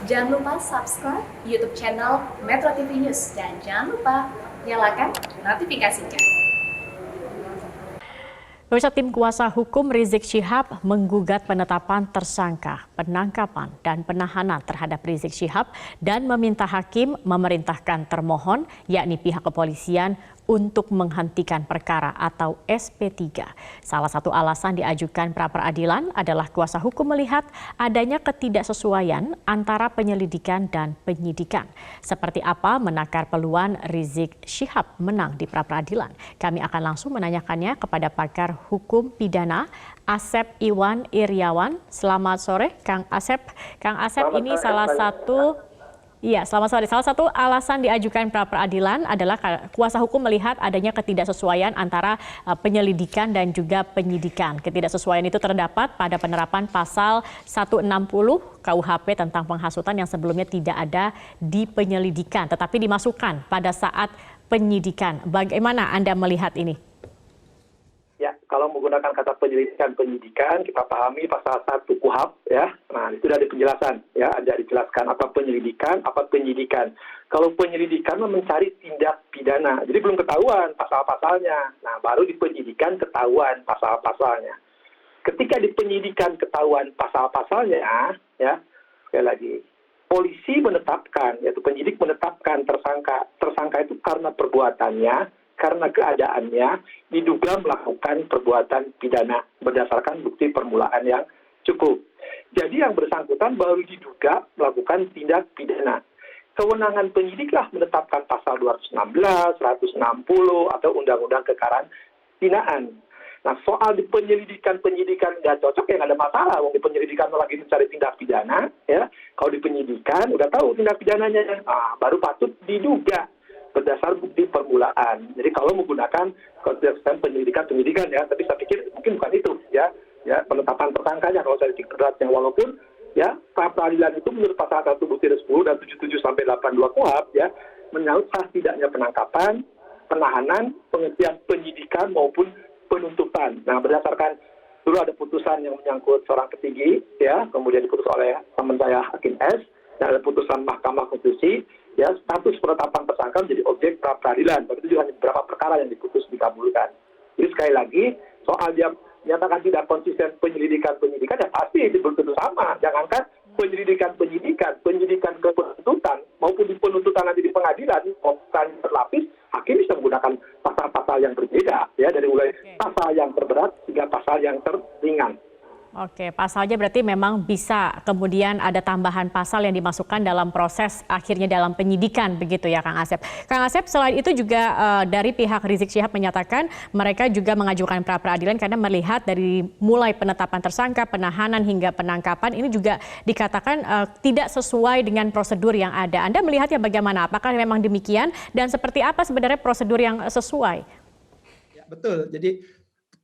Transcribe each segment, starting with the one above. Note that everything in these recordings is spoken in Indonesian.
Jangan lupa subscribe YouTube channel Metro TV News dan jangan lupa nyalakan notifikasinya. Pemirsa, tim kuasa hukum Rizik Syihab menggugat penetapan tersangka, penangkapan dan penahanan terhadap Rizik Syihab dan meminta hakim memerintahkan termohon, yakni pihak kepolisian, untuk menghentikan perkara atau SP3. Salah satu alasan diajukan pra-peradilan adalah kuasa hukum melihat adanya ketidaksesuaian antara penyelidikan dan penyidikan. Seperti apa menakar peluang Rizik Syihab menang di pra-peradilan? Kami akan langsung menanyakannya kepada pakar hukum pidana Asep Iwan Iriawan. Selamat sore, Kang Asep. Kang Asep, ini salah satu selamat sore. Salah satu alasan diajukan pra-peradilan adalah kuasa hukum melihat adanya ketidaksesuaian antara penyelidikan dan juga penyidikan. Ketidaksesuaian itu terdapat pada penerapan pasal 160 KUHP tentang penghasutan yang sebelumnya tidak ada di penyelidikan, tetapi dimasukkan pada saat penyidikan. Bagaimana Anda melihat ini? Ya, kalau menggunakan kata penyidikan, kita pahami pasal 1 KUHP, ya. Nah, itu ada penjelasan, ya, ada dijelaskan apa penyelidikan, apa penyidikan. Kalau penyelidikan mencari tindak pidana, jadi belum ketahuan pasal-pasalnya. Nah, baru di penyidikan ketahuan pasal-pasalnya. Ketika di penyidikan ketahuan pasal-pasalnya, ya, sekali lagi, polisi menetapkan, yaitu penyidik menetapkan tersangka. Tersangka itu karena perbuatannya, karena keadaannya diduga melakukan perbuatan pidana berdasarkan bukti permulaan yang cukup. Jadi yang bersangkutan baru diduga melakukan tindak pidana. Kewenangan penyidiklah menetapkan pasal 216, 160 atau undang-undang kekarantinaan. Nah, soal di penyidikan nggak cocok, ya nggak ada masalah. Wong di penyelidikan lagi mencari tindak pidana, ya. Kalau di penyidikan udah tahu tindak pidananya, nah, baru patut diduga berdasar bukti permulaan. Jadi kalau menggunakan konsep penyidikan ya, tapi saya pikir mungkin bukan itu, ya penetapan tersangkanya kalau saya pikir beratnya, walaupun ya pra-peradilan itu menurut pasal 1 butir 10 dan 77 sampai 82 KUHP, ya, menyaut sah tidaknya penangkapan, penahanan, penghentian penyidikan maupun penuntutan. Nah, berdasarkan dulu ada putusan yang menyangkut seorang petinggi, ya, kemudian diputus oleh teman saya Hakim S, dan ada putusan Mahkamah Konstitusi, ya, status penetapan tersangka menjadi objek pra-peradilan. Begitu juga beberapa perkara yang diputus dikabulkan. Jadi sekali lagi, soal dia menyatakan tidak konsisten penyidikan ya pasti itu belum tentu sama. Jangankan penyidikan ke penuntutan maupun di penuntutan nanti di pengadilan, bukan berlapis, hakim bisa menggunakan pasal-pasal yang berbeda, ya, dari mulai pasal yang terberat hingga pasal yang teringan. Oke, pasalnya berarti memang bisa kemudian ada tambahan pasal yang dimasukkan dalam proses akhirnya dalam penyidikan, begitu ya Kang Asep. Kang Asep, selain itu juga dari pihak Rizik Syihab menyatakan mereka juga mengajukan pra-peradilan karena melihat dari mulai penetapan tersangka, penahanan hingga penangkapan ini juga dikatakan tidak sesuai dengan prosedur yang ada. Anda melihatnya bagaimana? Apakah memang demikian dan seperti apa sebenarnya prosedur yang sesuai? Ya, betul. Jadi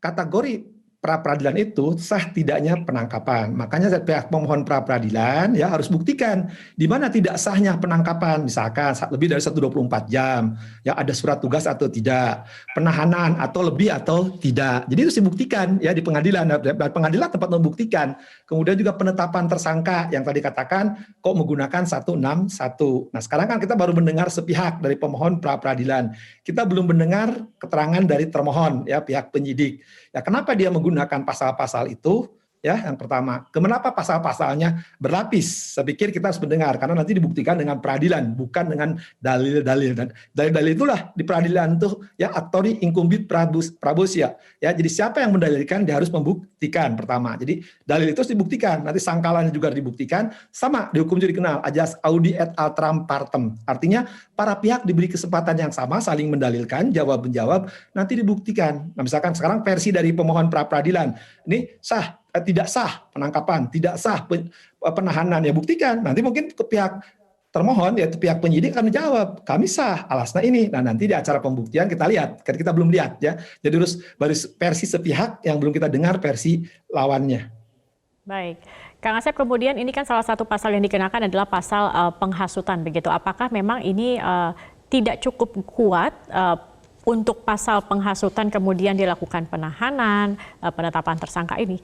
kategori pra-peradilan itu sah tidaknya penangkapan. Makanya pihak pemohon pra-peradilan ya harus buktikan di mana tidak sahnya penangkapan, misalkan lebih dari 124 jam, ya ada surat tugas atau tidak, penahanan atau lebih atau tidak. Jadi itu dibuktikan ya di pengadilan, dan pengadilan tempat membuktikan. Kemudian juga penetapan tersangka yang tadi katakan kok menggunakan 161. Nah, sekarang kan kita baru mendengar sepihak dari pemohon pra-peradilan. Kita belum mendengar keterangan dari termohon ya pihak penyidik. Ya, kenapa dia menggunakan pasal-pasal itu? Ya, yang pertama, kenapa pasal-pasalnya berlapis? Saya pikir kita harus mendengar karena nanti dibuktikan dengan peradilan, bukan dengan dalil-dalil. Dan dalil-dalil itulah di peradilan itu ya aktori incumbit prabosia. Ya, jadi siapa yang mendalilkan dia harus membuktikan pertama. Jadi dalil itu harus dibuktikan. Nanti sangkalannya juga dibuktikan. Sama di hukum jadi kenal ajas audi et altram partem. Artinya para pihak diberi kesempatan yang sama saling mendalilkan, jawab-menjawab, nanti dibuktikan. Nah, misalkan sekarang versi dari pemohon pra-peradilan, ini sah, tidak sah penangkapan, tidak sah penahanan, ya buktikan. Nanti mungkin ke pihak termohon, yaitu pihak penyidik akan menjawab, kami sah, alasnya ini. Nah, nanti di acara pembuktian kita lihat, kan kita belum lihat ya. Jadi harus versi sepihak yang belum kita dengar versi lawannya. Baik, Kang Asep, kemudian ini kan salah satu pasal yang dikenakan adalah pasal penghasutan, begitu. Apakah memang ini tidak cukup kuat untuk pasal penghasutan kemudian dilakukan penahanan, penetapan tersangka ini?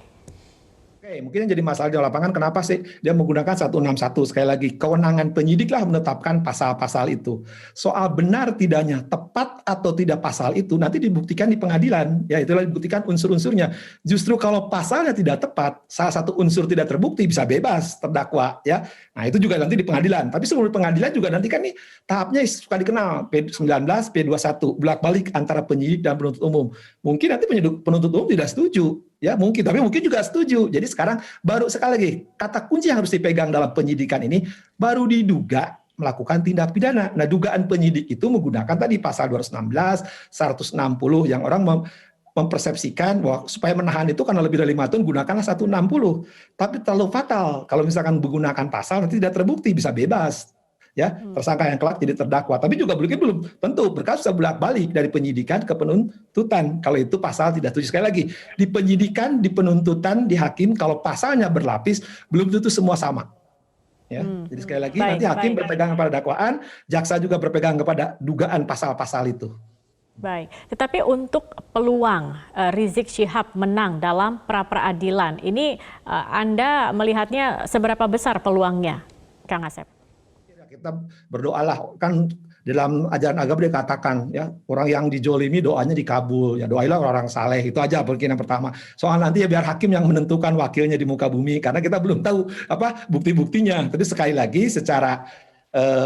Oke, mungkin yang jadi masalah di lapangan kenapa sih dia menggunakan 161? Sekali lagi, kewenangan penyidiklah menetapkan pasal-pasal itu. Soal benar tidaknya, tepat atau tidak pasal itu nanti dibuktikan di pengadilan. Ya, itulah dibuktikan unsur-unsurnya. Justru kalau pasalnya tidak tepat, salah satu unsur tidak terbukti bisa bebas terdakwa, ya. Nah, itu juga nanti di pengadilan. Tapi sebelum di pengadilan juga nanti kan nih tahapnya suka dikenal P19, P21, bolak-balik antara penyidik dan penuntut umum. Mungkin nanti penuntut umum tidak setuju. Ya mungkin, tapi mungkin juga setuju. Jadi sekarang baru sekali lagi, kata kunci yang harus dipegang dalam penyidikan ini, baru diduga melakukan tindak pidana. Nah, dugaan penyidik itu menggunakan tadi pasal 216, 160 yang orang mempersepsikan bahwa supaya menahan itu karena lebih dari 5 tahun gunakanlah 160. Tapi terlalu fatal. Kalau misalkan menggunakan pasal nanti tidak terbukti, bisa bebas. Ya, tersangka yang kelak jadi terdakwa. Tapi juga belum tentu berkas bisa bolak-balik dari penyidikan ke penuntutan. Kalau itu pasal tidak setuju. Sekali lagi, di penyidikan, di penuntutan, di hakim, kalau pasalnya berlapis, belum tentu semua sama. Ya, jadi sekali lagi nanti hakim berpegang kepada dakwaan, jaksa juga berpegang kepada dugaan pasal-pasal itu. Baik, tetapi untuk peluang Rizik Syihab menang dalam pra-peradilan, ini Anda melihatnya seberapa besar peluangnya, Kang Asep? Kita berdoalah, kan dalam ajaran agama dikatakan ya, orang yang dijolimi doanya dikabul, ya doailah orang saleh, itu aja mungkin yang pertama. Soal nanti ya biar hakim yang menentukan wakilnya di muka bumi, karena kita belum tahu apa bukti-buktinya. Tapi sekali lagi secara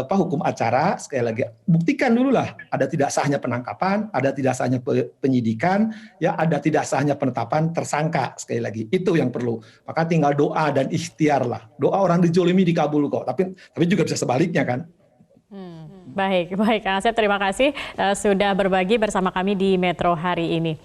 hukum acara, sekali lagi buktikan dulu lah, ada tidak sahnya penangkapan, ada tidak sahnya penyidikan, ya ada tidak sahnya penetapan tersangka, sekali lagi itu yang perlu. Maka tinggal doa dan ikhtiar lah. Doa orang dijolimi dikabul kok, tapi juga bisa sebaliknya kan. Baik, Kang Asep, terima kasih sudah berbagi bersama kami di Metro hari ini.